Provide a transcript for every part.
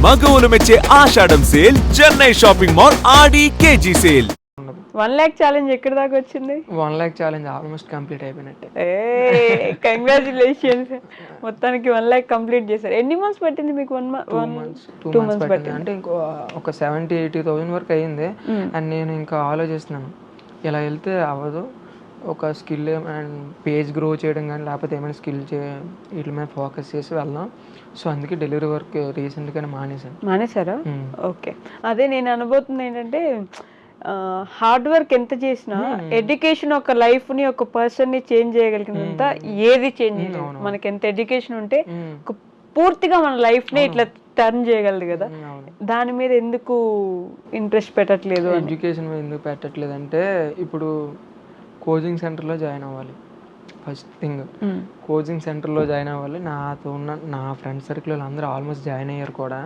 మగవులు మెచ్చే ఆషాఢం sale Chennai shopping mall ఆడి KG sale. 1 lakh challenge ఎక్కడి దాకా వచ్చింది? 1 lakh ఛాలెంజ్ ఆల్మోస్ట్ కంప్లీట్ అయిపోయినట్టే. కంగ్రాచులేషన్స్. మొత్తానికి 1 lakh కంప్లీట్ చేశారు. ఎన్ని మంత్స్ పట్టింది మీకు? 2 months పట్టింది. అంటే ఇంకో ఒక 70,000-80,000 వరకు అయ్యింది. అండ్ నేను ఇంకా ఆలోచిస్తున్నాను, ఇలా వెళ్తే అవ్వదు, ఒక స్కిల్ అండ్ పేజ్ గ్రో చేయడం కానీ లేకపోతే ఏమైనా స్కిల్ వీటి మీద ఫోకస్ చేసి వెళ్దాం. సో అందుకే డెలివరీ వర్క్ రీసెంట్గానే మానేశారా? ఓకే. అదే నేను అనబోతుంది ఏంటంటే, హార్డ్ వర్క్ ఎంత చేసినా ఎడ్యుకేషన్ ఒక లైఫ్ ని, ఒక పర్సన్ ని చేంజ్ చేయగలిగినంత ఏది చేంజ్ చేయదు. మనకి ఎంత ఎడ్యుకేషన్ ఉంటే పూర్తిగా మన లైఫ్ ని ఇట్లా టర్న్ చేయగలదు కదా. దాని మీద ఎందుకు ఇంట్రెస్ట్ పెట్టట్లేదు? ఎడ్యుకేషన్ మీద ఎందుకు పెట్టట్లేదు అంటే, ఇప్పుడు కోచింగ్ సెంటర్లో జాయిన్ అవ్వాలి. ఫస్ట్ థింగ్ కోచింగ్ సెంటర్లో జాయిన్ అవ్వాలి. నాతో ఉన్న నా ఫ్రెండ్ సర్కిల్ అందరూ ఆల్మోస్ట్ జాయిన్ అయ్యారు కూడా.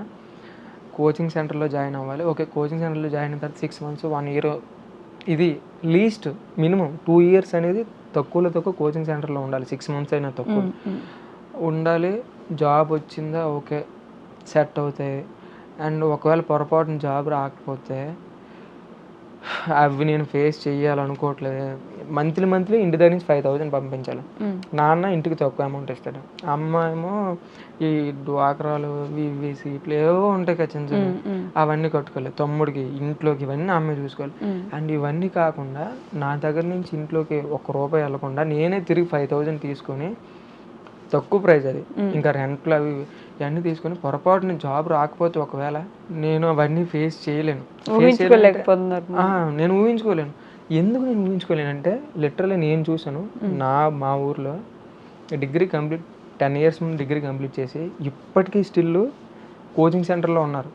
కోచింగ్ సెంటర్లో జాయిన్ అవ్వాలి. ఓకే, కోచింగ్ సెంటర్లో జాయిన్ అయిన తర్వాత 6 months 1 year, ఇది లీస్ట్ మినిమం 2 years అనేది తక్కువలో తక్కువ కోచింగ్ సెంటర్లో ఉండాలి. 6 months అయినా తక్కువ ఉండాలి. జాబ్ వచ్చిందా ఓకే, సెట్ అవుతాయి. అండ్ ఒకవేళ పొరపాటున జాబ్ రాకపోతే అవి నేను ఫేస్ చేయాలనుకోవట్లేదు. మంత్లీ ఇంటి దగ్గర నుంచి 5,000 పంపించాలి. నాన్న ఇంటికి తక్కువ అమౌంట్ ఇస్తాడు. అమ్మ ఏమో ఈ డ్వాక్రాలు వివిసి ఇట్లా ఏవో ఉంటాయి కదా చిన్న చిన్న, అవన్నీ కట్టుకోవాలి. తమ్ముడికి ఇంట్లోకి ఇవన్నీ అమ్మే చూసుకోవాలి. అండ్ ఇవన్నీ కాకుండా నా దగ్గర నుంచి ఇంట్లోకి ₹1 వెళ్ళకుండా నేనే తిరిగి 5,000 తీసుకొని, తక్కువ ప్రైస్ అది, ఇంకా రెంట్లు అవి ఇవన్నీ తీసుకొని పొరపాటున జాబ్ రాకపోతే ఒకవేళ నేను అవన్నీ ఫేస్ చేయలేను. నేను ఊహించుకోలేను. ఎందుకు నేను ఊహించుకోలేనంటే, లిటరల్లీ నేను చూసాను. మా ఊర్లో డిగ్రీ కంప్లీట్ 10 years ముందు డిగ్రీ కంప్లీట్ చేసి ఇప్పటికీ స్టిల్ కోచింగ్ సెంటర్లో ఉన్నారు.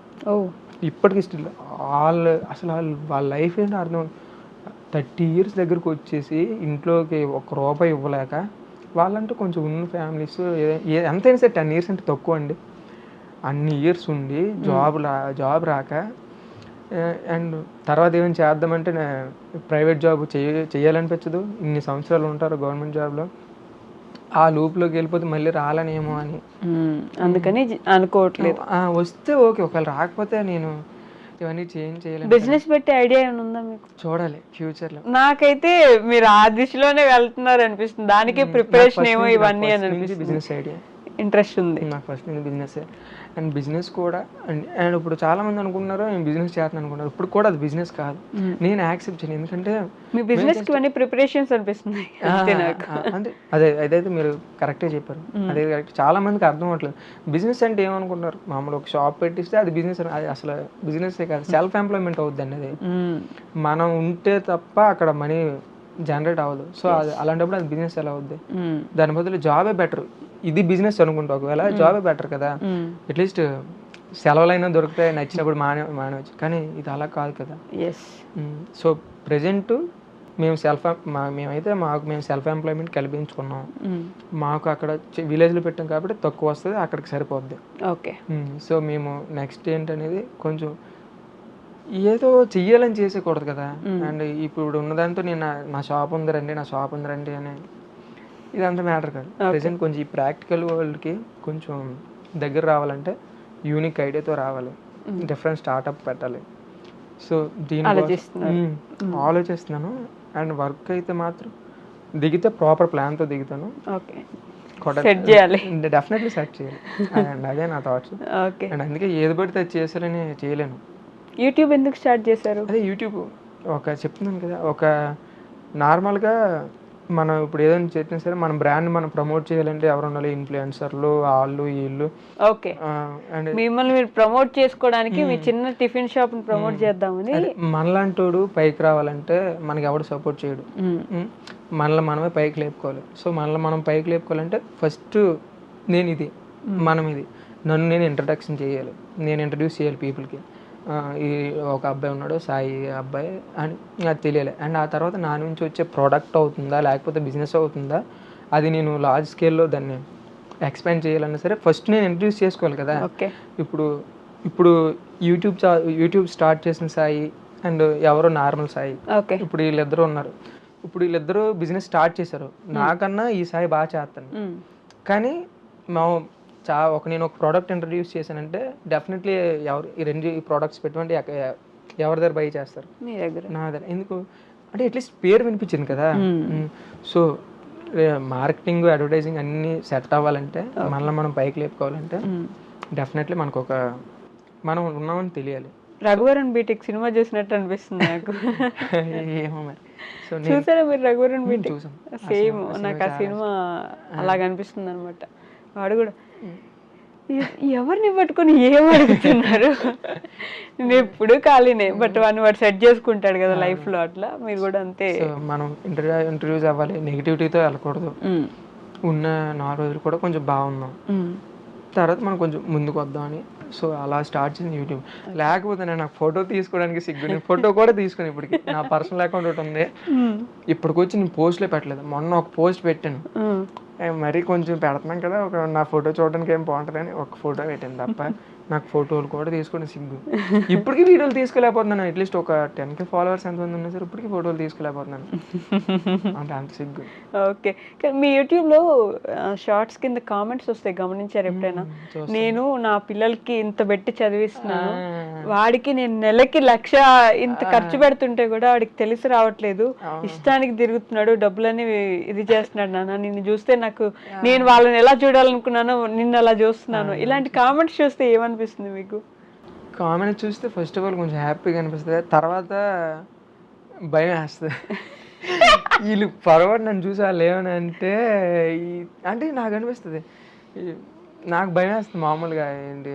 ఇప్పటికీ స్టిల్ వాళ్ళ లైఫ్ ఏంటో అర్థం. 30 years దగ్గరకు వచ్చేసి ఇంట్లోకి ₹1 ఇవ్వలేక, వాళ్ళంటూ కొంచెం ఉన్న ఫ్యామిలీస్ ఎంతైనా సరే 10 years అంటే తక్కువ అండి. అన్ని ఇయర్స్ ఉండి జాబ్ రాక, అండ్ తర్వాత ఏమైనా చేద్దామంటే ప్రైవేట్ జాబ్ చేయాలనిపించదు. ఇన్ని సంవత్సరాలు ఉంటారు గవర్నమెంట్ జాబ్లో, ఆ లూప్లోకి వెళ్ళిపోతే మళ్ళీ రాలనేమో అని అందుకని అనుకోవట్లేదు. వస్తే ఓకే, ఒకవేళ రాకపోతే నేను ఇవన్నీ చేంజ్ చేయలేను. బిజినెస్ పెట్టే ఐడియా ఏమైనా ఉందా మీకు? చూడాలి ఫ్యూచర్లో. నాకైతే మీరు ఆ దిశలోనే వెళ్తున్నారు అనిపిస్తుంది. దానికి ప్రిపరేషన్ ఏమో ఇవన్నీ అని అనిపిస్తుంది. బిజినెస్ ఐడియా ఇంట్రెస్ట్ ఉంది నాకు ఫస్ట్ నుంచి. బిజినెస్ అండ్ బిజినెస్ కూడా అండ్ ఇప్పుడు చాలా మంది అనుకుంటున్నారు నేను బిజినెస్ చేస్తాను అనుకుంటున్నారు. ఇప్పుడు కూడా అది బిజినెస్ కాదు, నేను యాక్సెప్ట్ చేయను. ఎందుకంటే మీ బిజినెస్ కి అన్ని ప్రిపరేషన్స్ అనిపిస్తున్నాయి. అంటే అదైతే మీరు కరెక్టే చెప్పారు. అదే కరెక్ట్. చాలా మందికి అర్థం అవ్వట్లేదు బిజినెస్ అంటే ఏమనుకుంటున్నారు. మామూలు ఒక షాప్ పెట్టిస్తే అది బిజినెస్. అది అసలు బిజినెస్ కాదు, సెల్ఫ్ ఎంప్లాయ్మెంట్ అవుద్దండి. అది మనం ఉంటే తప్ప అక్కడ మనీ జనరేట్ అవ్వదు. సో అది అలాంటప్పుడు అది బిజినెస్ ఎలా అవుద్ది? దాని బదులు జాబే బెటర్. ఇది బిజినెస్ అనుకుంటా, ఒకవేళ జాబే బెటర్ కదా. అట్లీస్ట్ సెలవులైనా దొరుకుతాయి, నచ్చినప్పుడు మానేవచ్చు. కానీ ఇది అలా కాదు కదా. సో ప్రెజెంట్ మేము సెల్ఫ్ ఎంప్లాయ్మెంట్ కల్పించుకున్నాం. మాకు అక్కడ విలేజ్లో పెట్టాం కాబట్టి తక్కువ వస్తుంది, అక్కడికి సరిపోద్ది. ఓకే. సో మేము నెక్స్ట్ ఏంటనేది కొంచెం ఏదో చెయ్యాలని చేసేకూడదు కదా. అండ్ ఇప్పుడు ఉన్నదాంతో నేను నా షాప్ ఉందిరండి అని ఇదంతా మ్యాటర్ కాదు. ప్రెసెంట్ కొంచెం ఈ ప్రాక్టికల్ వరల్డ్కి కొంచెం దగ్గర రావాలంటే యూనిక్ ఐడియాతో రావాలి, డిఫరెంట్ స్టార్ట్అప్ పెట్టాలి. సో దీని ఆలోచిస్తున్నాను. అండ్ వర్క్ అయితే మాత్రం దిగితే ప్రాపర్ ప్లాన్తో దిగుతాను. డెఫినెట్లీ సెట్ చేయాలి. అండ్ అదే నా థాట్స్. అండ్ అందుకే ఏది పడితే అది చేసారని చేయలేను. యూట్యూబ్ ఎందుకు స్టార్ట్ చేశారు? అదే యూట్యూబ్ చెప్తున్నాను కదా, ఒక నార్మల్గా మనం ఇప్పుడు ఏదైనా చెప్పినా సరే మన బ్రాండ్ మనం ప్రమోట్ చేయాలంటే ఎవరు ఉండాలి? ఇన్ఫ్లుయెన్సర్లు, వాళ్ళు వీళ్ళు. ఓకే. అండ్ మిమ్మల్ని మీరు ప్రమోట్ చేసుకోవడానికి మీ చిన్న టిఫిన్ షాప్ ని ప్రమోట్ చేద్దామని. మనలాంటోడు పైకి రావాలంటే మనకి ఎవడు సపోర్ట్ చేయడు, మనమే పైకి లేపుకోవాలి. సో మనం పైకి లేపుకోవాలంటే ఫస్ట్ ఇది నన్ను నేను ఇంట్రడక్షన్ చేయాలి, నేను ఇంట్రడ్యూస్ చేయాలి పీపుల్కి. ఈ ఒక అబ్బాయి ఉన్నాడు, సాయి అబ్బాయి అని అది తెలియాలి. అండ్ ఆ తర్వాత నా నుంచి వచ్చే ప్రోడక్ట్ అవుతుందా లేకపోతే బిజినెస్ అవుతుందా, అది నేను లార్జ్ స్కేల్లో దాన్ని ఎక్స్పాండ్ చేయాలన్నా సరే ఫస్ట్ నేను ఇంట్రడ్యూస్ చేసుకోవాలి కదా. ఇప్పుడు యూట్యూబ్ స్టార్ట్ చేసిన సాయి అండ్ ఎవరో నార్మల్ సాయి, ఇప్పుడు వీళ్ళిద్దరూ ఉన్నారు. ఇప్పుడు వీళ్ళిద్దరూ బిజినెస్ స్టార్ట్ చేశారు. నాకన్నా ఈ సాయి బాగా చేస్తాను, కానీ నేను ఒక ప్రోడక్ట్ ఇంట్రడ్యూస్ చేశానంటే డెఫినెట్లీ ఈ ప్రోడక్ట్స్ పెట్టుకుంటే ఎవరి దగ్గర బై చేస్తారు, మీ దగ్గర. నా దగ్గర. ఎందుకు అంటే అట్లీస్ట్ పేరు వినిపించింది కదా. సో మార్కెటింగ్ అడ్వర్టైజింగ్ అన్నీ సెట్ అవ్వాలంటే మళ్ళీ మనం పైకి లేపుకోవాలంటే డెఫినెట్లీ మనం ఉన్నామని తెలియాలి. రఘువరన్ బీటెక్ సినిమా చూసినట్టు అనిపిస్తుంది నాకు. ఏమో మరి. సో చూసారా మీరు రఘువరన్ బీటెక్? చూసాం. సేమ్ నాకు ఆ సినిమా అలాగ అనిపిస్తుంది అనమాట. వాడు కూడా ఎవరిని పట్టుకొని ఏం అడుగుతున్నారు, నేను ఎప్పుడు ఖాళీనే, బట్ వాడు సెట్ చేసుకుంటాడు కదా లైఫ్ లో. అట్లా మీరు కూడా అంతే. మనం ఇంటర్వ్యూస్ అవ్వాలి, నెగిటివిటీతో వెళ్ళకూడదు. ఉన్న 4 రోజులు కూడా కొంచెం బాగున్నాం, తర్వాత మనం కొంచెం ముందుకు వద్దామని. సో అలా స్టార్ట్ చేసింది యూట్యూబ్. లేకపోతే నాకు ఫోటో తీసుకోవడానికి సిగ్గు. నేను ఫోటో కూడా తీసుకుని ఇప్పటికి నా పర్సనల్ అకౌంట్ ఒకటి ఉంది, ఇప్పటికొచ్చి నేను పోస్ట్లే పెట్టలేదు. మొన్న ఒక పోస్ట్ పెట్టాను, మరీ కొంచెం పెడుతున్నాం కదా, నా ఫోటో చూడడానికి ఏం బాగుంటుందని ఒక ఫోటో పెట్టాను తప్ప నాకు ఫోటోలు కూడా తీసుకుని సిగ్గు. ఇప్పటికీ వీడియోలు తీసుకోలేకపోతున్నాను. అట్లీస్ట్ ఒక 10K ఫాలోవర్స్ ఎంతమంది ఉన్నా సరే ఇప్పటికీ ఫోటోలు తీసుకోలేకపోతున్నాను అంటే అంత సిగ్గు. ఓకే, మీ యూట్యూబ్లో షార్ట్స్ కింద కామెంట్స్ వస్తాయి, గమనించారు ఎప్పుడైనా? నేను నా పిల్లలకి ఇంత పెట్టి చదివిస్తున్నాను, వాడికి నేను నెలకి 1,00,000 ఇంత ఖర్చు పెడుతుంటే కూడా వాడికి తెలిసి రావట్లేదు, ఇష్టానికి తిరుగుతున్నాడు, డబ్బులని ఇది చేస్తున్నాడు నాన్న, నిన్ను చూస్తే నేను వాళ్ళని ఎలా చూడాలనుకున్నానో నిన్ను అలా చూస్తున్నాను. ఇలాంటి కామెంట్స్ చూస్తే ఏమనిపిస్తుంది మీకు? కామెంట్స్ చూస్తే ఫస్ట్ ఆఫ్ ఆల్ కొంచెం హ్యాపీగా అనిపిస్తుంది, తర్వాత భయం వేస్తుంది. వీళ్ళు పొరపాటు నన్ను చూసి వాళ్ళు ఏమని అంటే నాకు అనిపిస్తుంది, నాకు భయం వేస్తుంది మామూలుగా. ఏంటి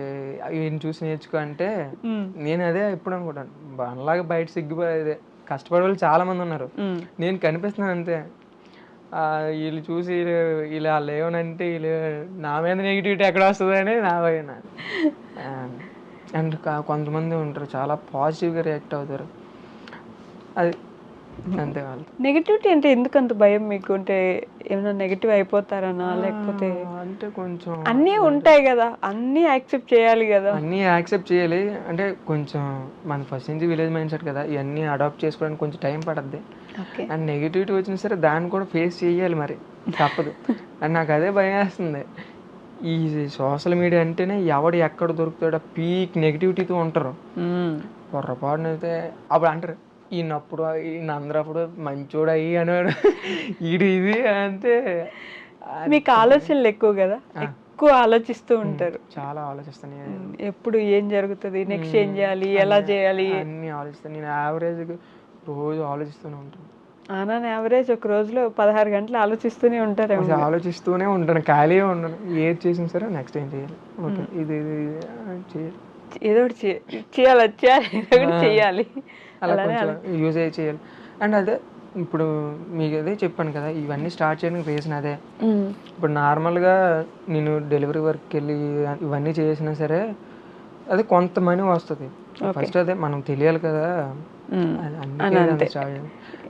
ఈయన చూసి నేర్చుకో అంటే నేను అదే ఎప్పుడు అనుకుంటాను, అలాగే బయట సిగ్గుపడేదే. కష్టపడే వాళ్ళు చాలా మంది ఉన్నారు, నేను కనిపిస్తున్నాను అంతే. వీళ్ళు చూసి వీళ్ళు వాళ్ళు ఏమనంటే వీళ్ళు నా మీద నెగిటివిటీ ఎక్కడ వస్తుంది అని నా భయం. అండ్ కొంతమంది ఉంటారు చాలా పాజిటివ్గా రియాక్ట్ అవుతారు, అది అంతే. వాళ్ళు నెగిటివిటీ అంటే ఎందుకు అంత భయం మీకు? అంటే ఏమైనా నెగిటివ్ అయిపోతారనా, లేకపోతే అంటే కొంచెం అన్నీ ఉంటాయి కదా, అన్నీ యాక్సెప్ట్ చేయాలి కదా? అన్నీ యాక్సెప్ట్ చేయాలి అంటే కొంచెం మన ఫస్ట్ నుంచి విలేజ్ మైండ్ సెట్ కదా, ఇవన్నీ అడాప్ట్ చేసుకోవడానికి కొంచెం టైం పడుద్ది. అండ్ నెగిటివిటీ వచ్చినా సరే దాన్ని కూడా ఫేస్ చేయాలి, మరి తప్పదు. అండ్ నాకు అదే భయం వేస్తుంది. ఈ సోషల్ మీడియా అంటేనే ఎవడు ఎక్కడ దొరుకుతాడో పీక్ నెగిటివిటీతో ఉంటారు. పొరపాటునైతే అప్పుడు అంటారు ఈయన అందరప్పుడు మంచోడు అయ్యి అనేవాడు, ఈడు ఇది అంటే. మీకు ఆలోచనలు ఎక్కువ కదా, ఎక్కువ ఆలోచిస్తూ ఉంటారు. చాలా ఆలోచిస్తాను, ఎప్పుడు ఏం జరుగుతుంది, నెక్స్ట్ ఏం చేయాలి, ఎలా చేయాలి అన్నీ ఆలోచిస్తాను. నేను యావరేజ్ రోజు ఆలోచిస్తూనే ఉంటాను. యావరేజ్ ఒక రోజులో 16 గంటలు ఆలోచిస్తూనే ఉంటారు. ఆలోచిస్తూనే ఉంటాను, ఖాళీగా ఉండను. ఏది చేసిన సరే నెక్స్ట్ ఏం చేయాలి, ఓకే ఇది చేయాలి, ఏదో ఒకటి చేయాలి, అలా కొంచెం యూజ్ అయ్యి చేయాలి. అండ్ అదే ఇప్పుడు మీకు అదే చెప్పాను కదా, ఇవన్నీ స్టార్ట్ చేయడానికి రీజన్ అదే. ఇప్పుడు నార్మల్గా నేను డెలివరీ వర్క్కి వెళ్ళి ఇవన్నీ చేసినా సరే అది కొంత మనీ వస్తుంది. ఫస్ట్ అదే మనం తెలియాలి కదా,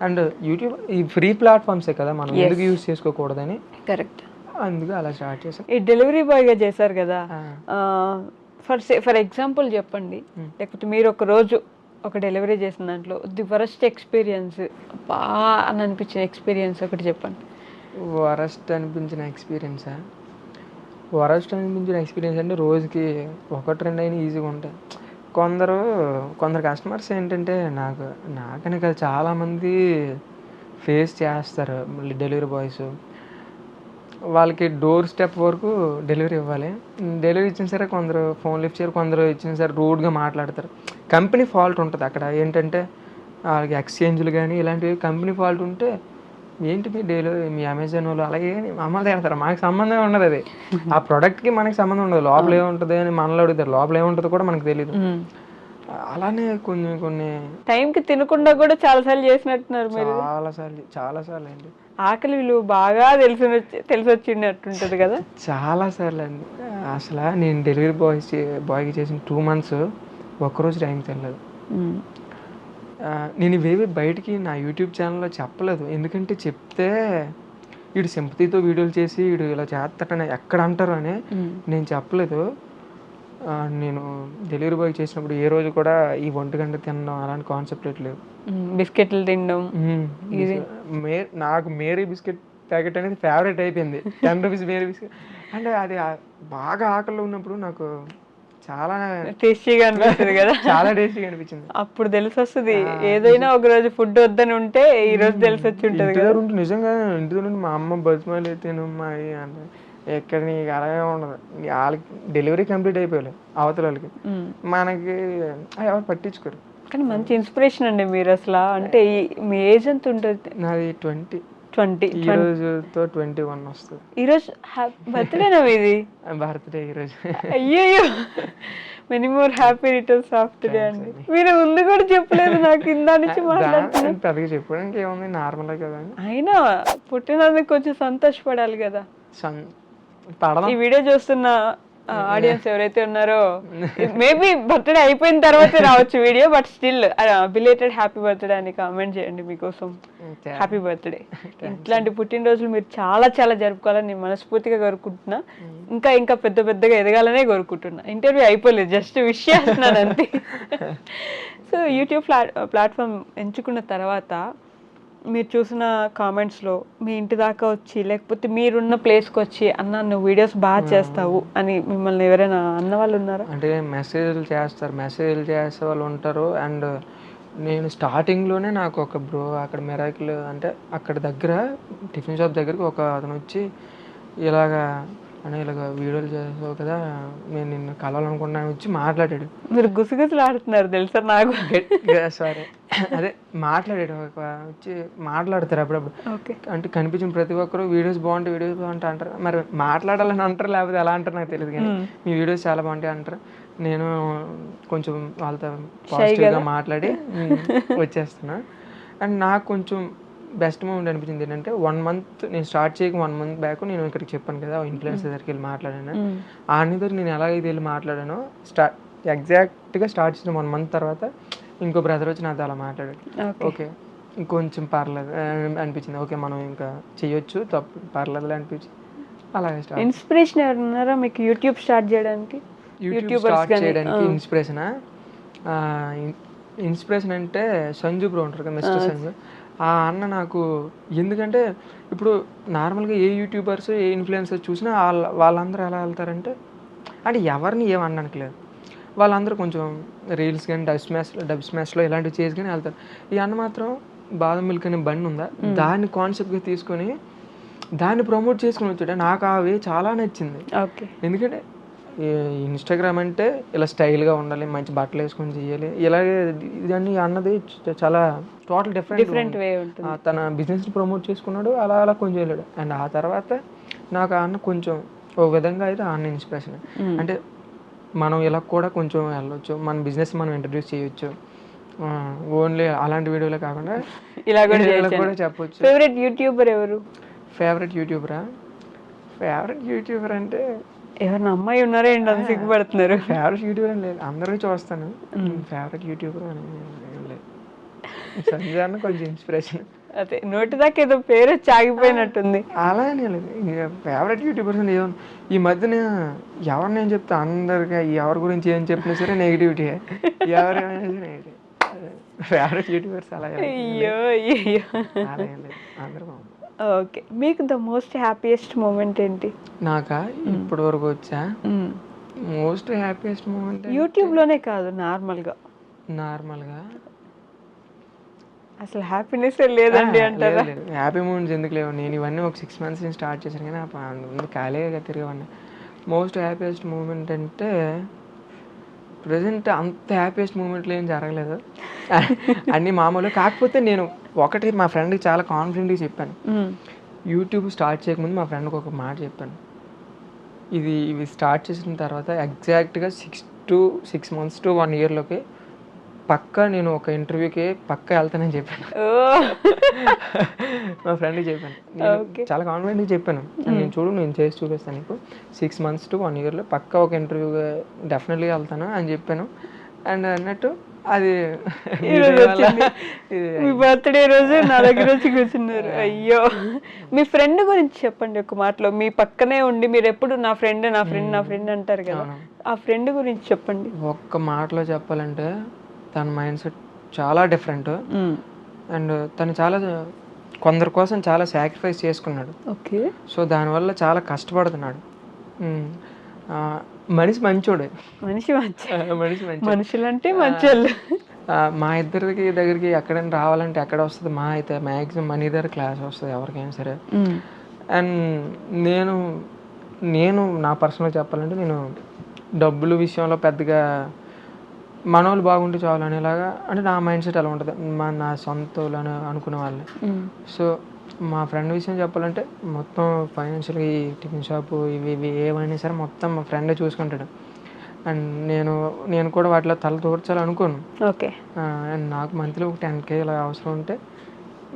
అండ్ యూట్యూబ్ ఈ ఫ్రీ ప్లాట్ఫామ్సే కదా, మనం ఎందుకు యూజ్ చేసుకోకూడదని. కరెక్ట్, అందుకే అలా స్టార్ట్ చేసాం. ఈ డెలివరీ బాయ్గా చేశారు కదా, ఫర్ ఎగ్జాంపుల్ చెప్పండి, లేకపోతే మీరు ఒక రోజు ఒక డెలివరీ చేసిన దాంట్లో ది వరస్ట్ ఎక్స్పీరియన్స్ అని అనిపించిన ఎక్స్పీరియన్స్ ఒకటి చెప్పండి. వరస్ట్ అనిపించిన ఎక్స్పీరియన్స్ అంటే రోజుకి 1-2 అయినా ఈజీగా ఉంటాయి. కొందరు కస్టమర్స్ ఏంటంటే నాకనే కదా చాలామంది ఫేస్ చేస్తారు డెలివరీ బాయ్స్. వాళ్ళకి డోర్ స్టెప్ వరకు డెలివరీ ఇవ్వాలి. డెలివరీ ఇచ్చిన సరే కొందరు ఫోన్ లిఫ్ట్ చేయరు, కొందరు ఇచ్చిన సరే రూడ్గా మాట్లాడతారు. కంపెనీ ఫాల్ట్ ఉంటుంది అక్కడ. ఏంటంటే వాళ్ళకి ఎక్స్చేంజ్లు కానీ ఇలాంటివి కంపెనీ ఫాల్ట్ ఉంటే ఏంటి మీ అమెజాన్ వాళ్ళు అలాగే మమ్మల్ని తిడతారు. మనకి సంబంధం ఉండదు, అది ఆ ప్రోడక్ట్కి మనకి సంబంధం ఉండదు. లోపల ఏముంటుంది అని మనలో అడుగుతారు, లోపల ఏముంటుందో కూడా మనకు తెలియదు. అలానే కొన్ని టైంకి తినకుండా కూడా చాలాసార్లు చేసినట్టున్నారు మీరు. చాలాసార్లు అండి. ఆకలి విలువ బాగా తెలిసి వచ్చినట్టుంటుంది కదా. చాలాసార్లు అండి. అసలు నేను డెలివరీ బాయ్కి చేసిన 2 months ఒక్కరోజు టైంకి తినలేదు. నేను ఇవేవి బయటికి నా యూట్యూబ్ ఛానల్లో చెప్పలేదు, ఎందుకంటే చెప్తే వీడు సింపతితో వీడియోలు చేసి వీడు ఇలా చేస్తాడని ఎక్కడ అంటారు అని నేను చెప్పలేదు. నేను డెలివరీ బాయ్ చేసినప్పుడు ఏ రోజు కూడా ఈ 1 గంట తినడం అలాంటి కాన్సెప్ట్ లేవు. బిస్కెట్లు తినడం, నాకు మేరీ బిస్కెట్ ప్యాకెట్ అనేది ఫేవరెట్ అయిపోయింది. 10 రూపీస్ మేరీ బిస్కెట్ అంటే అది బాగా ఆకలిలో ఉన్నప్పుడు నాకు చాలా టేస్టీగా అనిపిస్తుంది కదా, చాలా టేస్టీగా అనిపించింది. అప్పుడు తెలిసి వస్తుంది. ఏదైనా ఒక రోజు ఫుడ్ వద్దని ఉంటే ఈ రోజు తెలిసి వచ్చి ఉంటుంది ఇంటి కదా. దగ్గర ఉంటే నిజంగా ఇంటి దగ్గర ఉంటే మా అమ్మ బతిమాలి తినమ్మా అంటే ఎక్కడ నీకు అలాగే ఉండదు. వాళ్ళకి డెలివరీ కంప్లీట్ అయిపోయాలి అవతల వాళ్ళకి, మనకి ఎవరు పట్టించుకోరు. కానీ మంచి ఇన్స్పిరేషన్ అండి మీరు అసలు. అంటే మీ ఏజ్ ఎంత ఉంటుంది? నాది 20. 20. ఈ రోజుతో 21 వస్తుంది. ఈరోజు బర్త్డేనా మీది? బర్త్డే ఈరోజు. అయ్యయ్యో, many more happy returns of day అండి. మీరు ముందు కూడా చెప్పలేదు నాకు, ఇందా నుంచి మాట్లాడుతున్నా. పెద్దగా చెప్పడానికి ఏముంది, నార్మల్ కదా. అయినా పుట్టినందుకు కొంచెం సంతోషపడాలి కదా. ఈ వీడియో చూస్తున్న ఆడియన్స్ ఎవరైతే ఉన్నారో మేబీ బర్త్డే అయిపోయిన తర్వాతే రావచ్చు video, but still belated happy birthday అని కామెంట్ చేయండి. మీకోసం హ్యాపీ బర్త్డే. ఇట్లాంటి పుట్టినరోజులు మీరు చాలా చాలా జరుపుకోవాలని నేను మనస్ఫూర్తిగా కోరుకుంటున్నా. ఇంకా ఇంకా పెద్ద పెద్దగా ఎదగాలనే కోరుకుంటున్నా. ఇంటర్వ్యూ అయిపోలేదు, జస్ట్ విష్ చేస్తున్నాను అంతే. సో యూట్యూబ్ ప్లాట్ఫామ్ ఎంచుకున్న తర్వాత మీరు చూసిన కామెంట్స్లో మీ ఇంటి దాకా వచ్చి, లేకపోతే మీరున్న ప్లేస్కి వచ్చి, అన్న నువ్వు వీడియోస్ బాగా చేస్తావు అని మిమ్మల్ని ఎవరైనా అన్న వాళ్ళు ఉన్నారా? అంటే మెసేజ్లు చేసే వాళ్ళు ఉంటారు. అండ్ నేను స్టార్టింగ్లోనే నాకు ఒక బ్రో అక్కడ మిరాకిల్ అంటే అక్కడ దగ్గర టిఫిన్ షాప్ దగ్గరికి ఒక అతను వచ్చి ఇలాగా అని ఇలాగ వీడియోలు చేసావు కదా, నేను నిన్ను కలవాలనుకుంటున్నాను వచ్చి మాట్లాడాడు. మీరు గుసగుసలు ఆడుతున్నారు తెలుసా నాకు. సారీ, అదే మాట్లాడాడు. వచ్చి మాట్లాడతారు అప్పుడప్పుడు. అంటే కనిపించిన ప్రతి ఒక్కరు వీడియోస్ బాగుంటాయి అంటారు. మరి మాట్లాడాలని అంటారు, లేకపోతే ఎలా అంటారు నాకు తెలియదు. కానీ మీ వీడియోస్ చాలా బాగుంటాయి అంటారు. నేను కొంచెం వాళ్ళతో పాజిటివ్గా మాట్లాడి వచ్చేస్తున్నా. అండ్ నాకు కొంచెం బెస్ట్ మూమెంట్ అనిపించింది ఏంటంటే 1 month నేను స్టార్ట్ చేయక 1 month బ్యాక్ నేను ఇక్కడికి చెప్పాను కదా ఇన్ఫ్లుయెన్సర్ దగ్గరికి వెళ్ళి మాట్లాడాను. ఆ దగ్గర నేను ఎలాగైతే వెళ్ళి మాట్లాడానో ఎగ్జాక్ట్గా స్టార్ట్ చేసిన 1 month తర్వాత ఇంకో బ్రదర్ వచ్చి నాతో అలా మాట్లాడాడు. ఓకే ఇంకొంచెం పర్లేదు అనిపించింది. ఓకే మనం ఇంకా చేయొచ్చు, తప్పు పర్లేదు అనిపించింది. అలాగే స్టార్ట్. ఇన్స్పిరేషన్ ఎవరు ఉన్నారా మీకు యూట్యూబ్ స్టార్ట్ చేయడానికి? యూట్యూబ్ స్టార్ట్ చేయడానికి ఇన్స్పిరేషన్ అంటే సంజు బ్రో ఉంటారు కదా, మిస్టర్ సంజు. ఆ అన్న నాకు ఎందుకంటే ఇప్పుడు నార్మల్గా ఏ యూట్యూబర్స్ ఏ ఇన్ఫ్లుయెన్సర్స్ చూసినా వాళ్ళందరూ ఎలా వెళ్తారంటే అంటే ఎవరిని ఏమనడానికి లేదు, వాళ్ళందరూ కొంచెం రీల్స్ కానీ డబ్ స్మాష్లో ఇలాంటివి చేసి కానీ వెళ్తారు. ఈ అన్న మాత్రం బాదం మిల్క్ అనే బండి ఉందా, దాన్ని కాన్సెప్ట్గా తీసుకొని దాన్ని ప్రమోట్ చేసుకుని వచ్చాడు. నాకు అవి చాలా నచ్చింది. ఎందుకంటే ఇన్స్టాగ్రామ్ అంటే ఇలా స్టైల్గా ఉండాలి, మంచి బట్టలు వేసుకొని చేయాలి, ఇలాగే ఇదన్నీ అన్నది చాలా టోటల్ డిఫరెంట్ వే ఉంటుంది. తన బిజినెస్ని ప్రమోట్ చేసుకున్నాడు, అలా అలా కొంచెం వెళ్ళాడు. అండ్ ఆ తర్వాత నాకు ఆ అన్న కొంచెం ఒక విధంగా అయితే ఆ అన్న ఇన్స్పిరేషన్. అంటే మనం ఇలా కూడా కొంచెం వెళ్ళొచ్చు, మన బిజినెస్ మనం ఇంట్రడ్యూస్ చేయొచ్చు, ఓన్లీ అలాంటి వీడియోలే కాకుండా ఇలా కూడా చెప్పొచ్చు. ఫేవరెట్ యూట్యూబర్ ఎవరు? ఫేవరెట్ యూట్యూబర్ అంటే ఎవరిన అమ్మాయి ఉన్నారా ఏంటి అంత సిగ్గుపడుతున్నారు? ఫేవరెట్ యూట్యూబర్ అని లేదు, అందరూ చూస్తాను. ఫేవరెట్ యూట్యూబర్ అని లేదు. సంజయ్ కొంచెం ఇన్స్పిరేషన్. అదే నోటి దాకా ఏదో పేరు ఆగిపోయినట్టుంది. అలా అని లేదు, ఫేవరెట్ యూట్యూబర్స్ అని ఏమన్నా ఈ మధ్యన ఎవరిని ఏం చెప్తా అందరికి ఎవరి గురించి ఏం చెప్పినా సరే నెగిటివిటీ, ఎవరైనా నెగిటివ్. ఫేవరెట్ యూట్యూబర్స్ అలా అయ్యో అలా ఏం లేదు, అందరూ బాగుంది. ఓకే, మీకు ద మోస్ట్ హ్యాపీయెస్ట్ మూమెంట్ ఏంటి? నాకా ఇప్పటి వరకు వచ్చా మోస్ట్ హ్యాపీయెస్ట్ మూమెంట్ యూట్యూబ్లోనే కాదు నార్మల్గా అసలు హ్యాపీనెస్ లేదండి అంటారా? హ్యాపీ మూమెంట్స్ ఎందుకు లేవు, నేను ఇవన్నీ ఒక 6 months నుంచి స్టార్ట్ చేశాను కానీ ముందు ఖాళీగా తిరిగేవాడిని. మోస్ట్ హ్యాపీయెస్ట్ మూమెంట్ అంటే ప్రజెంట్ అంత హ్యాపీయెస్ట్ మూమెంట్లు ఏం జరగలేదు, అన్నీ మామూలు. కాకపోతే నేను ఒకటి మా ఫ్రెండ్కి చాలా కాన్ఫిడెంట్గా చెప్పాను. యూట్యూబ్ స్టార్ట్ చేయకముందు మా ఫ్రెండ్కి ఒక మాట చెప్పాను, ఇవి స్టార్ట్ చేసిన తర్వాత ఎగ్జాక్ట్గా 6 months to 1 yearలోకి పక్కా నేను ఒక ఇంటర్వ్యూకి పక్కా వెళ్తానని చెప్పాను. మా ఫ్రెండ్కి చెప్పాను, చాలా కాన్ఫిడెంట్గా చెప్పాను. నేను చేసి చూపిస్తాను నీకు, 6 months to 1 yearలో పక్కా ఒక ఇంటర్వ్యూగా డెఫినెట్లీగా వెళ్తాను అని చెప్పాను. అండ్ అన్నట్టు అది మీ బర్త్డే రోజు నా దగ్గర వచ్చి కూర్చున్నారు. అయ్యో, మీ ఫ్రెండ్ గురించి చెప్పండి ఒక మాటలో. మీ పక్కనే ఉండి మీరు ఎప్పుడు నా ఫ్రెండ్ అంటారు కదా, ఆ ఫ్రెండ్ గురించి చెప్పండి. ఒక్క మాటలో చెప్పాలంటే తన మైండ్ సెట్ చాలా డిఫరెంట్. అండ్ తను చాలా కొందరి కోసం చాలా సాక్రిఫైస్ చేసుకున్నాడు. ఓకే, సో దానివల్ల చాలా కష్టపడుతున్నాడు. మనిషి మంచోడే, మనిషి మంచి మనిషి మంచి. మనుషులు అంటే మంచోళ్ళు. మా ఇద్దరికి దగ్గరికి ఎక్కడైనా రావాలంటే ఎక్కడ వస్తుంది, మా అయితే మ్యాక్సిమం మనీ దగ్గర క్లాస్ వస్తుంది ఎవరికైనా సరే. అండ్ నేను నా పర్సనల్గా చెప్పాలంటే నేను డబ్బుల విషయంలో పెద్దగా మనోళ్ళు బాగుంటే చాలు అనేలాగా, అంటే నా మైండ్ సెట్ అలా ఉంటుంది, నా సొంత అని అనుకునే వాళ్ళు. సో మా ఫ్రెండ్ విషయం చెప్పాలంటే మొత్తం ఫైనాన్షియల్గా ఈ టిఫిన్ షాపు ఇవి ఏమైనా సరే మొత్తం మా ఫ్రెండే చూసుకుంటాడు. అండ్ నేను కూడా వాటిలో తల తోర్చాలి అనుకోను. ఓకే. అండ్ నాకు మంత్లీ ఒక 10K ఇలా అవసరం ఉంటే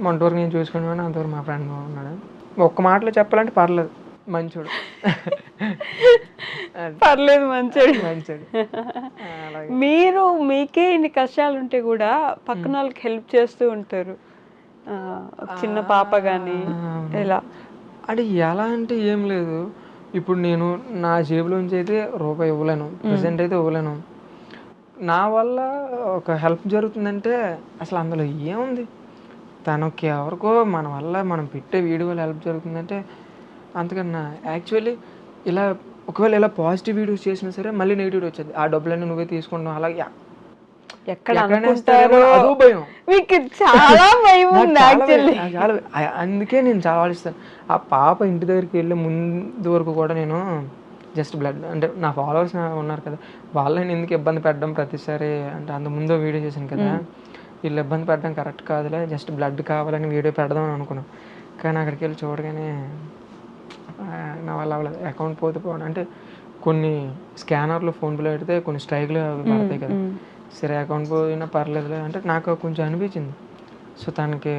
మొంతవరకు నేను చూసుకున్నాను, అంతవరకు మా ఫ్రెండ్ ఉన్నాడు. ఒక్క మాటలో చెప్పాలంటే పర్లేదు, మంచోడు. పర్లేదు, మంచోడు. అలాగే మీరు మీకే ఇన్ని కష్టాలు ఉంటే కూడా పక్కన వాళ్ళకి హెల్ప్ చేస్తూ ఉంటారు. చిన్న పాప కానీ ఇలా అంటే ఎలా అంటే ఏం లేదు, ఇప్పుడు నేను నా జేబులోంచి అయితే రూపాయి ఇవ్వలేను, ప్రెసెంట్ అయితే ఇవ్వలేను. నా వల్ల ఒక హెల్ప్ జరుగుతుందంటే అసలు అందులో ఏముంది, తనకి ఎవరికో మన వల్ల మనం పెట్టే వీడియో వల్ల హెల్ప్ జరుగుతుందంటే అంతకన్నా. యాక్చువల్లీ ఇలా ఒకవేళ ఇలా పాజిటివ్ వీడియోస్ చేసినా సరే మళ్ళీ నెగిటివ్ వచ్చేది, ఆ డబ్బులన్నీ నువ్వే తీసుకుంటావు, అలాగే ఎక్కడ అనుకుంటారో అదో భయం, మీకు చాలా భయం ఉంది యాక్చువల్లీ. అందుకే నేను చాలా ఆలోచిస్తాను. ఆ పాప ఇంటి దగ్గరికి వెళ్ళే ముందు వరకు కూడా నేను జస్ట్ బ్లడ్, అంటే నా ఫాలోవర్స్ ఉన్నారు కదా, వాళ్ళని ఎందుకు ఇబ్బంది పెట్టడం ప్రతిసారి, అంటే అంత ముందు వీడియో చేశాను కదా, వీళ్ళు ఇబ్బంది పెట్టడం కరెక్ట్ కాదులే, జస్ట్ బ్లడ్ కావాలని వీడియో పెడదాం అని అనుకున్నాను. కానీ అక్కడికి వెళ్ళి చూడగానే నా వల్ల అవ్వలేదు. అకౌంట్ పోతే అంటే కొన్ని స్కానర్లు ఫోన్పేలో పెడితే కొన్ని స్ట్రైక్లు పడతాయి కదా, సరే అకౌంట్ పోయినా పర్లేదులే అంటే నాకు కొంచెం అనిపించింది. సో తనకి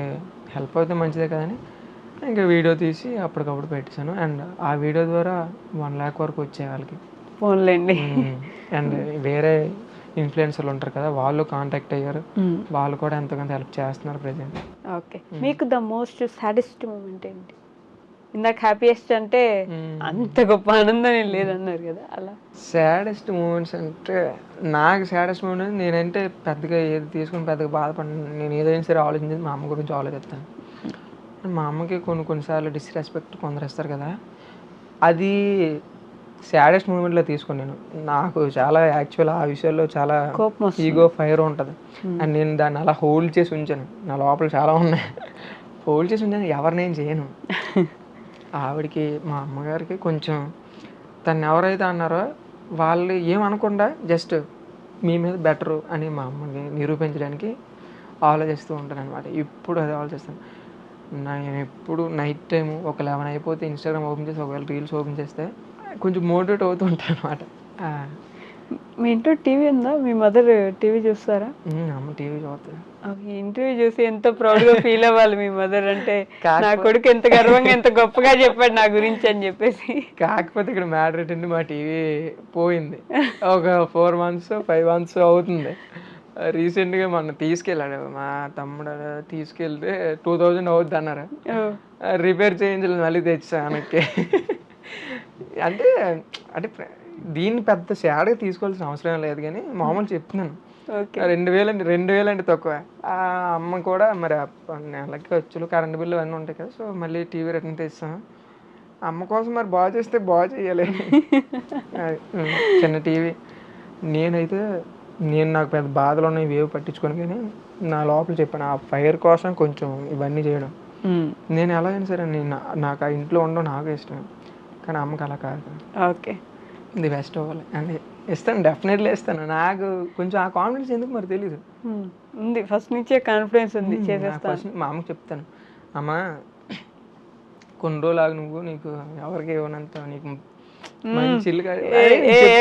హెల్ప్ అయితే మంచిదే కదని ఇంకా వీడియో తీసి అప్పటికప్పుడు పెట్టేశాను. అండ్ ఆ వీడియో ద్వారా 1 lakh వరకు వచ్చే వాళ్ళకి ఫోన్లేండి. అండ్ వేరే ఇన్ఫ్లుయెన్సర్లు ఉంటారు కదా, వాళ్ళు కాంటాక్ట్ అయ్యారు, వాళ్ళు కూడా ఎంతగానో హెల్ప్ చేస్తున్నారు ప్రెజెంట్. ఓకే. మీకు ద మోస్ట్ సాడెస్ట్ మూమెంట్ ఏంటి? ఇందాక హ్యాపీయెస్ట్ అంటే అంత గొప్ప ఆనందం ఏం లేదన్నారు కదా, అలా సాడెస్ట్ మూమెంట్స్ అంటే నాకు సాడెస్ట్ మూమెంట్ నేనంటే పెద్దగా ఏది తీసుకుని పెద్దగా బాధపడిన, నేను ఏదైనా సరే ఆలోచించేది మా అమ్మ గురించి ఆలోచిస్తాను. మా అమ్మకి కొన్నిసార్లు డిస్రెస్పెక్ట్ కొందరు ఇస్తారు కదా, అది సాడెస్ట్ మూమెంట్లో తీసుకుని నాకు చాలా యాక్చువల్ ఆ విషయాల్లో చాలా ఈగో ఫైర్ ఉంటుంది. అండ్ నేను దాన్ని అలా హోల్డ్ చేసి ఉంచాను, నా లోపల చాలా ఉన్నాయి, హోల్డ్ చేసి ఉంచాను, ఎవరినేం చేయను. ఆవిడకి మా అమ్మగారికి కొంచెం తను ఎవరైతే అన్నారో వాళ్ళు ఏమనకుండా జస్ట్ మీ మీద బెటరు అని మా అమ్మకి నిరూపించడానికి ఆలోచిస్తూ ఉంటాను అనమాట. ఇప్పుడు అది ఆలోచిస్తాను. నేను ఎప్పుడు నైట్ టైము ఒక 11 అయిపోతే ఇన్స్టాగ్రామ్ ఓపెన్ చేసి ఒకవేళ రీల్స్ ఓపెన్ చేస్తే కొంచెం మోటివేట్ అవుతూ ఉంటాను అనమాట. మీ ఇంట్లో టీవీ ఉందా? మీ మదర్ టీవీ చూస్తారా? అమ్మ టీవీ చూస్తుంది. ఇంటర్వ్యూ చూసి ఎంత ప్రౌడ్గా ఫీల్ అవ్వాలి మీ మదర్ అంటే, నా కొడుకు ఎంత గర్వంగా ఎంత గొప్పగా చెప్పాడు నా గురించి అని చెప్పేసి. కాకపోతే ఇక్కడ మ్యాటర్ ఏంటంటే మా టీవీ పోయింది, ఒక 4 months 5 months అవుతుంది. రీసెంట్గా మొన్న తీసుకెళ్ళాడు మా తమ్ముడు, తీసుకెళ్తే 2000 అవుద్ది అన్నారు, రిపేర్ చేయించలేదు, మళ్ళీ తెచ్చా వెనక్కి. అంటే అంటే దీన్ని పెద్ద షేడ్గా తీసుకోవాల్సిన అవసరం లేదు, కానీ మామూలు చెప్తున్నాను. 2000 అంటే తక్కువ. అమ్మ కూడా మరి నెలకి వచ్చులు కరెంట్ బిల్లు అన్నీ ఉంటాయి కదా, సో మళ్ళీ టీవీ రిటర్న్ తెస్తాను. అమ్మ కోసం మరి బాగా చేస్తే బాగా చేయాలి. చిన్న టీవీ. నేను నాకు పెద్ద బాధలు ఉన్నాయి, వేవ్ పట్టించుకొని, కానీ నా లోపల చెప్పాను ఆ ఫైర్ కోసం కొంచెం ఇవన్నీ చేయడం. నేను ఎలా అయినా సరే నాకు ఆ ఇంట్లో ఉండడం నాకు ఇష్టం, కానీ అమ్మకి అలా కాదు. ఓకే, ఇది బెస్ట్ అవ్వాలి అని ఇస్తాను, డెఫినెట్లీ ఇస్తాను. నాకు కొంచెం ఆ కాన్ఫిడెన్స్ ఎందుకు మరి తెలీదు, ఉంది ఫస్ట్ నుంచే కాన్ఫిడెన్స్ ఉంది, చేసేస్తాను. మా అమ్మకి చెప్తాను, అమ్మ కొన్ని రోజులు ఆగు, నువ్వు నీకు ఎవరికి ఇవ్వనంత నీకు మంచి ఇల్లు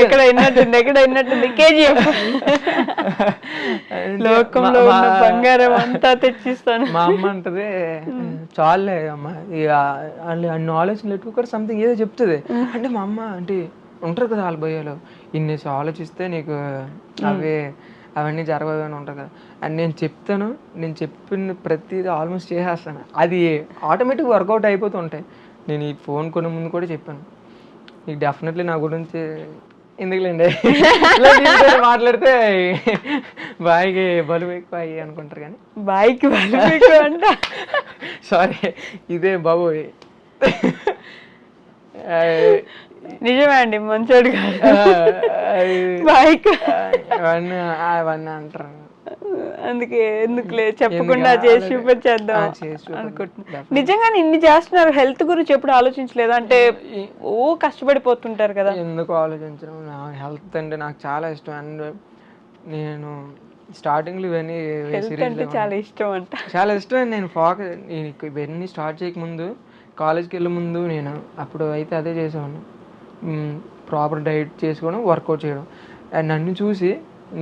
ఎక్కడ విన్నట్టుంది కేజీఎఫ్ లోకంలో ఉన్న బంగారం అంతా తెచ్చిస్తాను. మా అమ్మ అంటది చాలే అమ్మ అన్ని ఆలోచనలు పెట్టుకోరు సంథింగ్ ఏదో చెప్తుంది. అంటే మా అమ్మ అంటే ఉంటారు కదా వాళ్ళ భయాలు, ఇన్నేసి ఆలోచిస్తే నీకు అవన్నీ జరగదు అని ఉంటారు కదా. అండ్ నేను చెప్తాను, నేను చెప్పిన ప్రతిదీ ఆల్మోస్ట్ చేసేస్తాను, అది ఆటోమేటిక్ వర్కౌట్ అయిపోతూ ఉంటాయి. నేను ఈ ఫోన్ కొనే ముందు కూడా చెప్పాను, నీకు డెఫినెట్లీ నా గురించి ఎందుకులేండి మాట్లాడితే బాయికి బలువు ఎక్కువ అయ్యి అనుకుంటారు, కానీ బాయికి బలువు ఎక్కువ అంట. సారీ, ఇదే బాబు నిజమే అండి, మంచోడు కాదు. అవన్నీ అంటారు. అందుకే ఎందుకులే చెప్పకుండా చేసి చూపించేద్దాం అనుకుంటున్నా. నిజంగానే ఇన్ని చేస్తున్నారు, హెల్త్ గురించి ఎప్పుడు ఆలోచించలేదు అంటే ఓ కష్టపడిపోతుంటారు కదా. ఎందుకు ఆలోచించడం, నా హెల్త్ అంటే నాకు చాలా ఇష్టం. అండ్ నేను స్టార్టింగ్లో ఇవన్నీ చాలా ఇష్టం అంట. చాలా ఇష్టం. నేను ఇవన్నీ స్టార్ట్ చేయకముందు, కాలేజ్కి వెళ్ళే ముందు నేను అప్పుడు అయితే అదే చేసేవాడిని. ప్రాపర్ డైట్ చేసుకోవడం, వర్కౌట్ చేయడం. అండ్ నన్ను చూసి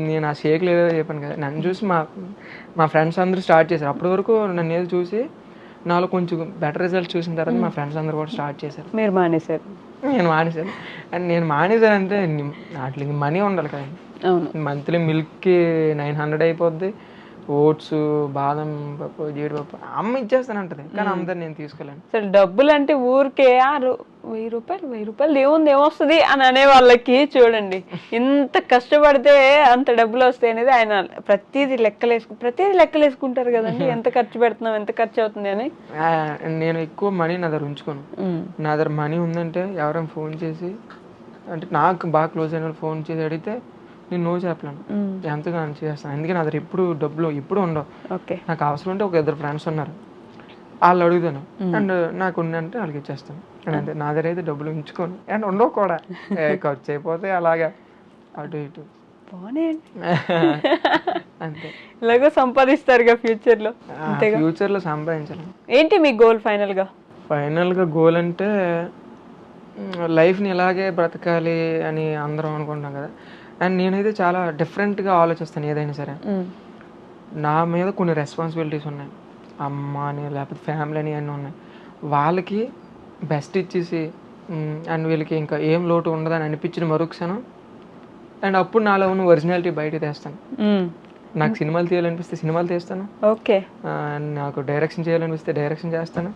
నేను ఆ షేక్లు ఏదో చెప్పాను కదా, నన్ను చూసి మా ఫ్రెండ్స్ అందరూ స్టార్ట్ చేశారు. అప్పటి వరకు నన్ను ఏదో చూసి నాలో కొంచెం బెటర్ రిజల్ట్ చూసిన తర్వాత మా ఫ్రెండ్స్ అందరూ కూడా స్టార్ట్ చేశారు. మీరు మానేశారు? నేను మానేశాను. అండ్ నేను మానేశానంటే వాటికి మనీ ఉండాలి కదా. మంత్లీ మిల్క్కి 900 అయిపోద్ది. ఓట్స్, బాదం పప్పు, జీడిపప్పు అమ్మ ఇచ్చేస్తానంటది, కానీ అమ్మదాన్ని నేను తీసుకోలేను. అసలు డబ్బులు అంటే ఊరికే 1000 రూపాయలు ఏముంది ఏమొస్తుంది అని అనే వాళ్ళకి చూడండి, ఇంత కష్టపడితే అంత డబ్బులు వస్తాయి అనేది ఆయన ప్రతిదీ లెక్కలేసుకుంటారు కదండి. ఎంత ఖర్చు పెడుతున్నాం, ఎంత ఖర్చు అవుతుంది అని. నేను ఎక్కువ మనీ నా దగ్గర ఉంచుకోను. నా దగ్గర మనీ ఉందంటే ఎవరైనా ఫోన్ చేసి, అంటే నాకు బాగా క్లోజ్ అయిన వాళ్ళు ఫోన్ చేసి అడిగితే నేను నో చెప్పలేను, ఎంతగా చేస్తాను. అందుకే నా దగ్గర డబ్బులు ఎప్పుడు ఉండవు. నాకు అవసరం ఉంటే ఒక 2 ఫ్రెండ్స్ ఉన్నారు, వాళ్ళు అడుగుతాను. అండ్ నాకు ఉందంటే వాళ్ళకి ఇచ్చేస్తాను. అంతే, నా దగ్గర అయితే డబ్బులు ఉంచుకోను. అండ్ ఉండవు కూడా, ఖర్చు అయిపోతే అలాగా అటు ఇటు. అంతే, ఇలాగో సంపాదిస్తారు ఫ్యూచర్లో సంపాదించాలి. ఏంటి మీ గోల్ ఫైనల్గా గోల్ అంటే లైఫ్ని ఇలాగే బ్రతకాలి అని అందరం అనుకుంటాం కదా. అండ్ నేనైతే చాలా డిఫరెంట్గా ఆలోచిస్తాను. ఏదైనా సరే నా మీద కొన్ని రెస్పాన్సిబిలిటీస్ ఉన్నాయి, అమ్మ అని లేకపోతే ఫ్యామిలీ అని అన్నీ ఉన్నాయి. వాళ్ళకి బెస్ట్ ఇచ్చేసి అండ్ వీళ్ళకి ఇంకా ఏం లోటు ఉండదని అనిపించిన మరుక్షణం, అండ్ అప్పుడు నాలో ఉన్న ఒరిజినాలిటీ బయట తెస్తాను. నాకు సినిమాలు తీయాలనిపిస్తే సినిమాలు తీస్తాను, నాకు డైరెక్షన్ చేయాలనిపిస్తే డైరెక్షన్ చేస్తాను,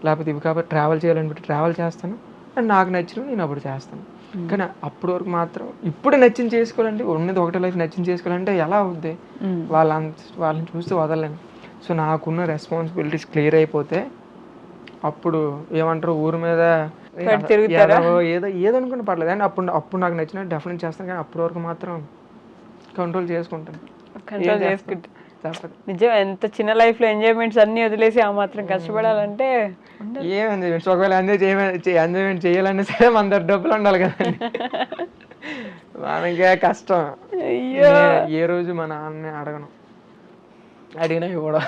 లేకపోతే ఇవి కాబట్టి ట్రావెల్ చేయాలనిపిస్తే ట్రావెల్ చేస్తాను. అండ్ నాకు నచ్చినవి నేను అప్పుడు చేస్తాను. కానీ అప్పటి వరకు మాత్రం ఇప్పుడు నచ్చింది చేసుకోవాలంటే, ఉన్నది ఒకటే లైఫ్ నచ్చింది చేసుకోవాలంటే ఎలా అవుద్ది, వాళ్ళని చూస్తే వదలలేను. సో నాకున్న రెస్పాన్సిబిలిటీస్ క్లియర్ అయిపోతే అప్పుడు ఏమంటారు, ఊరి మీద ఏదో అనుకుని పర్లేదు. అండ్ అప్పుడు నాకు నచ్చినట్టు డెఫినెట్ చేస్తాను. కానీ అప్పటి వరకు మాత్రం కంట్రోల్ చేసుకుంటాను. నిజం, ఎంత చిన్న లైఫ్ లో ఎంజాయ్మెంట్స్ అన్ని వదిలేసి ఆ మాత్రం కష్టపడాలంటే ఏం ఎంజాయ్మెంట్స్, ఒకవేళ ఎంజాయ్మెంట్ చేయాలనే సరే మన దగ్గర డబ్బులు ఉండాలి కదండి. మనకే కష్టం. ఏ రోజు మా నాన్నని అడగను, అడిగినా ఇవ్వడం.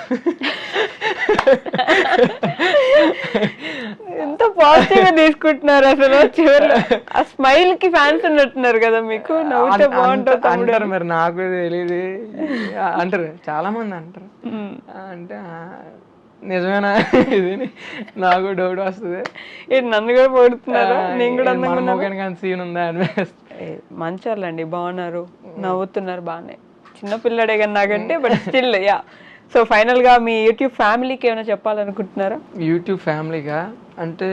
ఎంత పాజిటివ్ గా తీసుకుంటున్నారు అసలు. చివరిలో ఆ స్మైల్ కి ఫ్యాన్స్ ఉన్నట్టున్నారు కదా మీకు, నవ్వుతే బాగుంటుంది అంటారు. మరి నాకు తెలియదు అంటారు, చాలా మంది అంటారు. అంటే నిజమేనా ఇది నాకు డౌట్ వస్తుంది. నన్ను కూడా పొడుతున్నారు, నేను కూడా సీన్ ఉందా అనిపిస్తుంది. మంచి వాళ్ళండి, బాగున్నారు, నవ్వుతున్నారు బాగానే. చిన్నపిల్లడే కానీ నాకంటే, but still yeah. So final గా మీ యూట్యూబ్ ఫ్యామిలీకి ఏమైనా చెప్పాలనుకుంటున్నారా? యూట్యూబ్ ఫ్యామిలీగా అంటే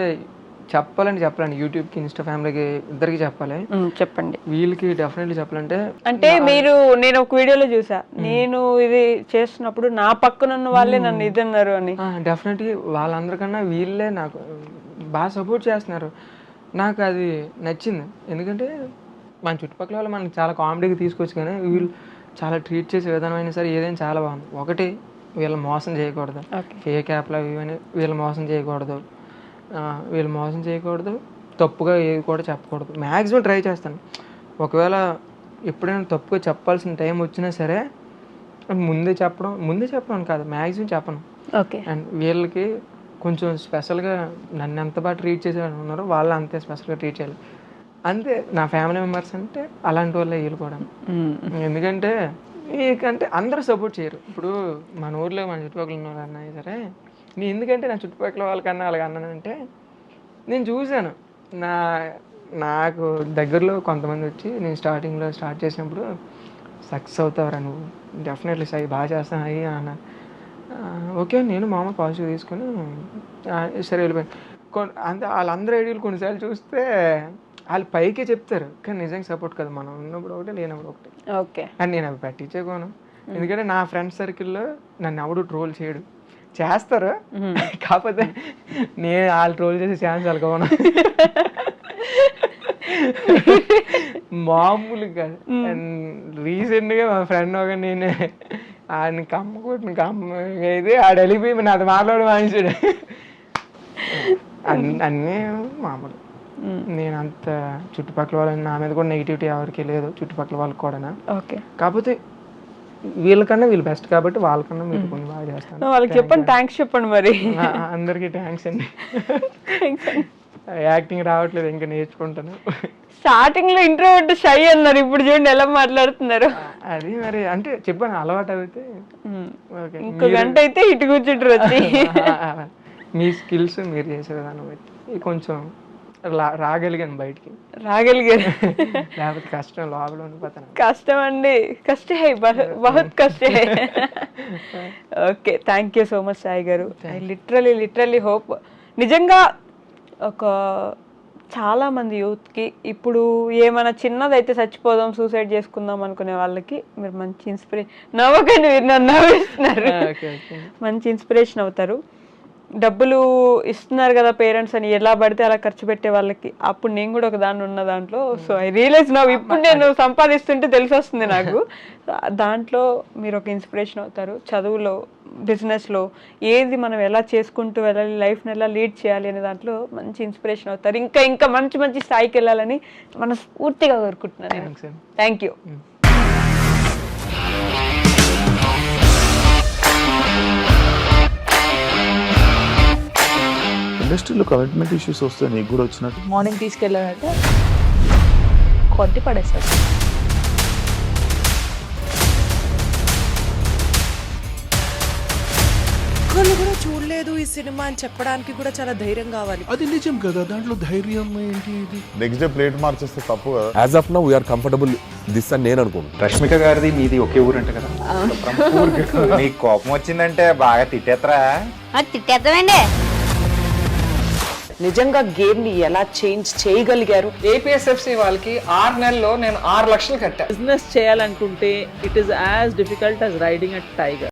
చెప్పాలండి. యూట్యూబ్కి, ఇన్స్టా ఫ్యామిలీకి ఇద్దరికి చెప్పాలి. చెప్పండి. వీళ్ళకి డెఫినెట్లీ చెప్పాలంటే, అంటే నేను ఒక వీడియోలో చూసా, నేను ఇది చేస్తున్నప్పుడు నా పక్కన ఉన్న వాళ్ళే నన్ను ఇది అన్నారు అని. డెఫినెట్లీ వాళ్ళందరికన్నా వీళ్ళే నాకు బాగా సపోర్ట్ చేస్తున్నారు. నాకు అది నచ్చింది. ఎందుకంటే మన చుట్టుపక్కల వాళ్ళు మనకి చాలా కామెడీగా తీసుకొచ్చు, కానీ వీళ్ళు చాలా ట్రీట్ చేసే విధానం అయినా సరే ఏదైనా చాలా బాగుంది. ఒకటి, వీళ్ళు మోసం చేయకూడదు, ఫేక్ యాప్లు అవి అని వీళ్ళు మోసం చేయకూడదు, తప్పుగా ఏది కూడా చెప్పకూడదు. మ్యాక్సిమం ట్రై చేస్తాను. ఒకవేళ ఎప్పుడైనా తప్పుగా చెప్పాల్సిన టైం వచ్చినా సరే ముందే చెప్పడం కాదు, మ్యాక్సిమం చెప్పను. అండ్ వీళ్ళకి కొంచెం స్పెషల్గా నన్ను ఎంత బాగా ట్రీట్ చేసేవాళ్ళు ఉన్నారో వాళ్ళు అంతే స్పెషల్గా ట్రీట్ చేయాలి. అంతే, నా ఫ్యామిలీ మెంబర్స్ అంటే అలాంటి వాళ్ళే వీళ్ళు కూడా. ఎందుకంటే అందరూ సపోర్ట్ చేయరు. ఇప్పుడు మన ఊర్లో మన చుట్టుపక్కల ఉన్న వాళ్ళు అన్నా సరే, నేను ఎందుకంటే నా చుట్టుపక్కల వాళ్ళకన్నా అలాగ అన్నానంటే, నేను చూశాను. నాకు దగ్గరలో కొంతమంది వచ్చి, నేను స్టార్టింగ్లో స్టార్ట్ చేసినప్పుడు సక్సెస్ అవుతావురా నువ్వు, డెఫినెట్లీ బాగా చేస్తాను అయ్యి అన్న. ఓకే, నేను మామూలు పాజిటివ్ తీసుకొని సరే వెళ్ళిపోయాను. అంతే, వాళ్ళందరూ ఐడియాలు కొన్నిసార్లు చూస్తే వాళ్ళు పైకే చెప్తారు, కానీ నిజంగా సపోర్ట్ కదా. మనం ఉన్నప్పుడు ఒకటి, లేనప్పుడు ఒకటి. అండ్ నేను అవి పట్టించేకోను. ఎందుకంటే నా ఫ్రెండ్స్ సర్కిల్లో నన్ను ఎవడు ట్రోల్ చేయడు. చేస్తారు, కాకపోతే నేను వాళ్ళు ట్రోల్ చేసే ఛాన్స్ అనుకోను. మామూలు కాదు. అండ్ రీసెంట్గా మా ఫ్రెండ్ ఒక నేను ఆయన కమ్మ అయితే ఆడ వెళ్ళిపోయి నాది మాట్లాడు మానేసాడు. అన్నీ మామూలు. నేను అంత చుట్టుపక్కల వాళ్ళని నా మీద కూడా నెగిటివిటీ ఎవరికి లేదు, చుట్టుపక్కల వాళ్ళకి కూడా. ఓకే, కాకపోతే వీళ్ళకన్నా వీళ్ళు బెస్ట్ కాబట్టి వాళ్ళకన్నా మీరు కొన్ని బాగా చేస్తాను. వాళ్ళకి చెప్పండి, థ్యాంక్స్ చెప్పండి మరి. అందరికీ థ్యాంక్స్ అండి. యాక్టింగ్ రావట్లేదు, ఇంకా నేర్చుకుంటాను. స్టార్టింగ్ లో ఇంట్రోవర్ట్ షై అన్నారు, ఇప్పుడు చూడండి ఎలా మాట్లాడుతున్నారు. అది మరి అంటే చెప్పాను అలవాటు అయితే. ఇంకో గంట అయితే ఇటు కూర్చుంటారు వచ్చి. మీ స్కిల్స్ మీరు చేసే విధానం బట్టి కొంచెం రాగలిగాను బయటికి. రాగలిగారు, లేకపోతే కష్టం, లోపల ఉండిపోతాను. కష్టం అండి, కష్టే హై, బహుత్ కష్టే హై. Okay, thank you so much Sai గారు. ఐ లిటరలీ హోప్ నిజంగా ఒక చాలా మంది యూత్కి ఇప్పుడు ఏమైనా చిన్నదైతే చచ్చిపోదాం, సూసైడ్ చేసుకుందాం అనుకునే వాళ్ళకి మీరు మంచి ఇన్స్పిరేషన్. నవ్వకండి, మీరు నన్ను నవ్విస్తున్నారు. మంచి ఇన్స్పిరేషన్ అవుతారు. డబ్బులు ఇస్తున్నారు కదా పేరెంట్స్ అని ఎలా పడితే అలా ఖర్చు పెట్టే వాళ్ళకి, అప్పుడు నేను కూడా ఒక దాన్ని ఉన్న దాంట్లో. సో ఐ రియలైజ్ నా ఇప్పుడు నేను సంపాదిస్తుంటే తెలిసి వస్తుంది నాకు. దాంట్లో మీరు ఒక ఇన్స్పిరేషన్ అవుతారు. చదువులో, బిజినెస్లో ఏది మనం ఎలా చేసుకుంటూ వెళ్ళాలి, లైఫ్ని ఎలా లీడ్ చేయాలి అనే దాంట్లో మంచి ఇన్స్పిరేషన్ అవుతారు. ఇంకా ఇంకా మంచి మంచి స్థాయికి వెళ్ళాలని మనస్ఫూర్తిగా కోరుకుంటున్నాను. Thank you. ఇండస్ట్రీలో కమిట్మెంట్ ఇష్యూస్ వస్తే నీకు కూడా వచ్చినట్టు? మార్నింగ్ తీసుకెళ్ళాలంటే కొట్టి పడేస్తారు. ఒక్కళ్ళు కూడా చూడలేదు ఈ సినిమా అని చెప్పడానికి కూడా చాలా ధైర్యం కావాలి. అది నిజం కదా, దాంట్లో ధైర్యం ఏంటి? ఇది నెక్స్ట్ డే ప్లేట్ మార్చేస్తే తప్పు కదా. As of now we are comfortable this అని నేను అనుకుంటున్నాను. రష్మిక గారిది మీది ఒకే ఊరంట కదా? నీకు కోపం వచ్చిందంటే బాగా తిట్టేత్తరా? తిట్టేద్దామండి. నిజంగా గేమ్ ని ఎలా చేంజ్ చేయగలిగారు? ఏపీఎస్ఎఫ్సి వాళ్ళకి 6 నెలల్లో నేను 6 లక్షలు కట్టా. బిజినెస్ చేయాలనుకుంటే it is as difficult as riding a tiger.